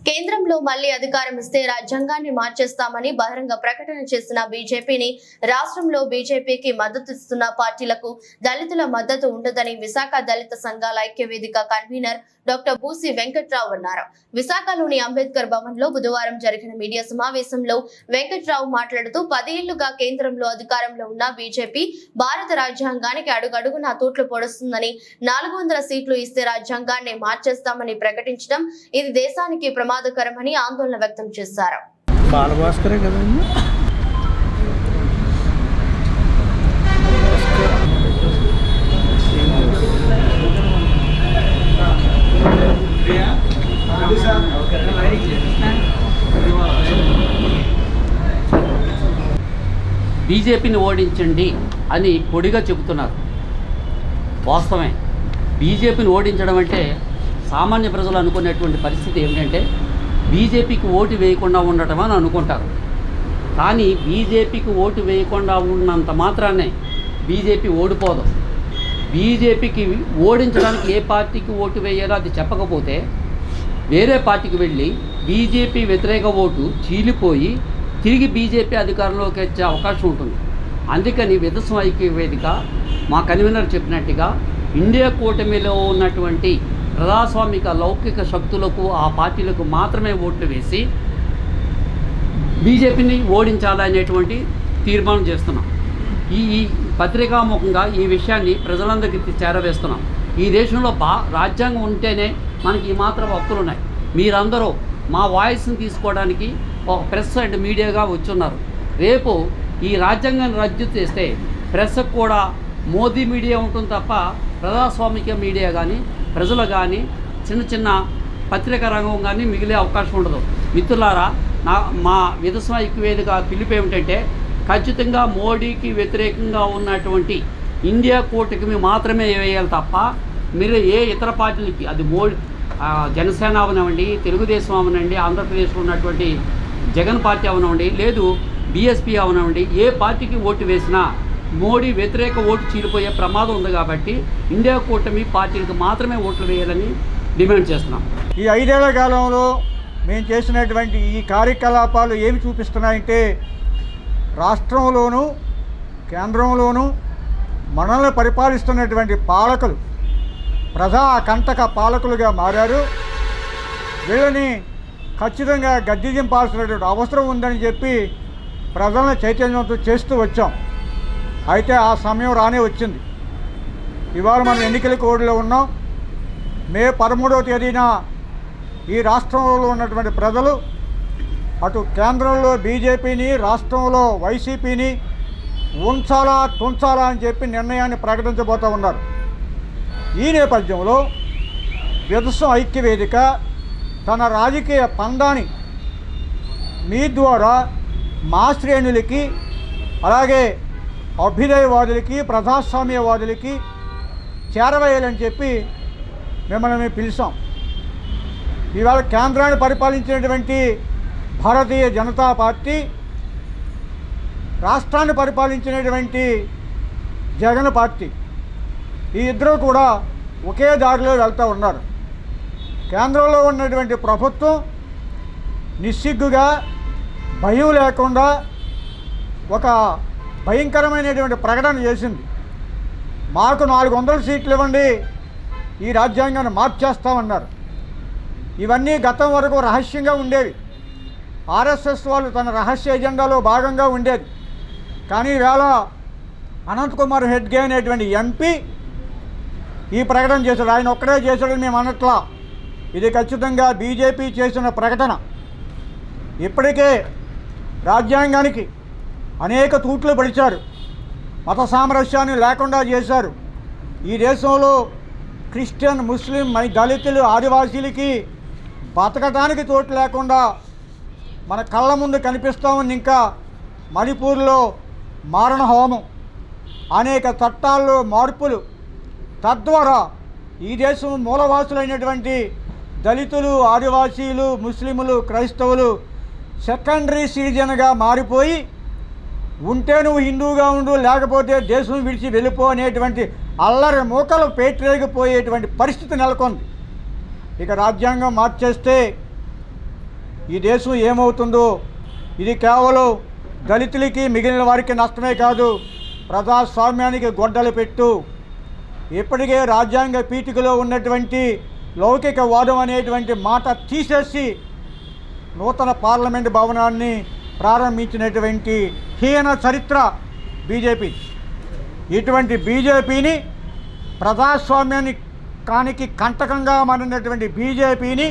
కేంద్రంలో మళ్లీ అధికారం ఇస్తే రాజ్యాంగాన్ని మార్చేస్తామని బహిరంగ ప్రకటన చేసిన బీజేపీని రాష్ట్రంలో బీజేపీకి మద్దతిస్తున్న పార్టీలకు దళితుల మద్దతు ఉండదని విశాఖ దళిత సంఘాల ఐక్యవేదిక కన్వీనర్ డాక్టర్ బూసి వెంకట్రావు అన్నారు. విశాఖలోని అంబేద్కర్ భవన్ లో బుధవారం జరిగిన మీడియా సమావేశంలో వెంకట్రావు మాట్లాడుతూ 10 ఏళ్లుగా కేంద్రంలో అధికారంలో ఉన్న బీజేపీ భారత రాజ్యాంగానికి అడుగడుగునా తూట్లు పొడుస్తుందని 400 సీట్లు ఇస్తే రాజ్యాంగాన్ని మార్చేస్తామని ప్రకటించడం ఇది దేశానికి ప్రమాదకరమని ఆందోళన వ్యక్తం చేశారు. బీజేపీని ఓడించండి అని పొడిగా చెబుతున్నారు. వాస్తవమే, బీజేపీని ఓడించడం అంటే సామాన్య ప్రజలు అనుకునేటువంటి పరిస్థితి ఏమిటంటే బీజేపీకి ఓటు వేయకుండా ఉండటం అని అనుకుంటారు. కానీ బీజేపీకి ఓటు వేయకుండా ఉన్నంత మాత్రాన్నే బీజేపీ ఓడిపోదు. బీజేపీకి ఓడించడానికి ఏ పార్టీకి ఓటు వేయాలో అది చెప్పకపోతే వేరే పార్టీకి వెళ్ళి బీజేపీ వ్యతిరేక ఓటు చీలిపోయి తిరిగి బీజేపీ అధికారంలోకి వచ్చే అవకాశం ఉంటుంది. అందుకని విధ్వంసం ఐక్యవేదిక మా కన్వీనర్ చెప్పినట్టుగా ఇండియా కూటమిలో ఉన్నటువంటి ప్రజాస్వామిక లౌకిక శక్తులకు ఆ పార్టీలకు మాత్రమే ఓట్లు వేసి బీజేపీని ఓడించాలనేటువంటి తీర్మానం చేస్తున్నాం. ఈ పత్రికాముఖంగా ఈ విషయాన్ని ప్రజలందరికీ చేరవేస్తున్నాం. ఈ దేశంలో రాజ్యాంగం ఉంటేనే మనకి ఈ మాత్రం హక్కులు ఉన్నాయి. మీరందరూ మా వాయిస్ని తీసుకోవడానికి ఒక ప్రెస్ అండ్ మీడియాగా వచ్చున్నారు. రేపు ఈ రాజ్యాంగాన్ని రద్దు చేస్తే ప్రెస్కు కూడా మోదీ మీడియా ఉంటుంది తప్ప ప్రజాస్వామిక మీడియా కానీ ప్రజలు కానీ చిన్న పత్రికా రంగం కానీ మిగిలే అవకాశం ఉండదు. మిత్రులారా, మా విధ్వంసం ఐక్యవేదిక పిలుపు ఏమిటంటే ఖచ్చితంగా మోడీకి వ్యతిరేకంగా ఉన్నటువంటి ఇండియా కూటమికి మాత్రమే వేయాలి తప్ప మీరు ఏ ఇతర పార్టీలకి, అది జనసేన అవనివ్వండి, తెలుగుదేశం అవనండి, ఆంధ్రప్రదేశ్లో ఉన్నటువంటి జగన్ పార్టీ అవనివ్వండి, లేదు బీఎస్పీ అవనివ్వండి, ఏ పార్టీకి ఓటు వేసినా మోడీ వ్యతిరేక ఓటు చీలిపోయే ప్రమాదం ఉంది. కాబట్టి ఇండియా కూటమి పార్టీలకు మాత్రమే ఓట్లు వేయాలని డిమాండ్ చేస్తున్నాం. ఈ 5 ఏళ్ల కాలంలో మేము చేసినటువంటి ఈ కార్యకలాపాలు ఏమి చూపిస్తున్నాయంటే రాష్ట్రంలోనూ కేంద్రంలోనూ మనల్ని పరిపాలిస్తున్నటువంటి పాలకులు ప్రజా కంటక పాలకులుగా మారారు. వీళ్ళని ఖచ్చితంగా గద్దె దింపాల్సినటువంటి అవసరం ఉందని చెప్పి ప్రజలను చైతన్యవంతం చేస్తూ వచ్చాం. అయితే ఆ సమయం రానే వచ్చింది. ఇవాళ మనం ఎన్నికల కోడ్లో ఉన్నాం. మే 13వ తేదీన ఈ రాష్ట్రంలో ఉన్నటువంటి ప్రజలు అటు కేంద్రంలో బీజేపీని, రాష్ట్రంలో వైసీపీని ఉంచాలా తుంచాలా అని చెప్పి నిర్ణయాన్ని ప్రకటించబోతూ ఉన్నారు. ఈ నేపథ్యంలో విధ్వంసం ఐక్యవేదిక తన రాజకీయ పందాన్ని మీ ద్వారా మా శ్రేణులకి, అలాగే అభ్యుదయవాదులకి, ప్రజాస్వామ్యవాదులకి చేరవేయాలని చెప్పి మిమ్మల్ని మేము పిలిచాం. ఇవాళ కేంద్రాన్ని పరిపాలించినటువంటి భారతీయ జనతా పార్టీ, రాష్ట్రాన్ని పరిపాలించినటువంటి జగన్ పార్టీ, ఈ ఇద్దరు కూడా ఒకే దారిలో వెళ్తూ ఉన్నారు. కేంద్రంలో ఉన్నటువంటి ప్రభుత్వం నిస్సిగ్గుగా, భయం లేకుండా ఒక భయంకరమైనటువంటి ప్రకటన చేసింది. మాకు 400 సీట్లు ఇవ్వండి, ఈ రాజ్యాంగాన్ని మార్చేస్తామన్నారు. ఇవన్నీ గతం వరకు రహస్యంగా ఉండేవి. ఆర్ఎస్ఎస్ వాళ్ళు తన రహస్య ఎజెండాలో భాగంగా ఉండేది. కానీ ఈవేళ అనంతకుమార్ హెడ్గే అనేటువంటి ఎంపీ ఈ ప్రకటన చేశాడు. ఆయన ఒక్కడే చేశాడని మేము అనట్లా, ఇది ఖచ్చితంగా బీజేపీ చేసిన ప్రకటన. ఇప్పటికే రాజ్యాంగానికి అనేక తూట్లు పడిచారు, మత సామరస్యాన్ని లేకుండా చేశారు. ఈ దేశంలో క్రిస్టియన్, ముస్లిం, దళితులు, ఆదివాసీలకి బతకడానికి చోటు లేకుండా మన కళ్ళ ముందు కనిపిస్తామని ఇంకా మణిపూర్లో మారణ హోమం, అనేక చట్టాల్లో మార్పులు, తద్వారా ఈ దేశం మూలవాసులైనటువంటి దళితులు, ఆదివాసీలు, ముస్లింలు, క్రైస్తవులు సెకండరీ సిటిజన్గా మారిపోయి ఉంటే నువ్వు హిందువుగా ఉండు, లేకపోతే దేశం విడిచి వెళ్ళిపో అనేటువంటి అల్లరి మూకలు పేటరేగిపోయేటువంటి పరిస్థితి నెలకొంది. ఇక రాజ్యాంగం మార్చేస్తే ఈ దేశం ఏమవుతుందో ఇది కేవలం దళితులకి మిగిలిన వారికి నష్టమే కాదు, ప్రజాస్వామ్యానికి గొడ్డలు పెట్టు. ఇప్పటికే రాజ్యాంగ పీఠికలో ఉన్నటువంటి లౌకికవాదం అనేటువంటి మాట తీసేసి నూతన పార్లమెంట్ భవనాన్ని ప్రారంభించినటువంటి హీన చరిత్ర బీజేపీ. ఇటువంటి బీజేపీని, ప్రజాస్వామ్యానికి కంటకంగా మారినటువంటి బీజేపీని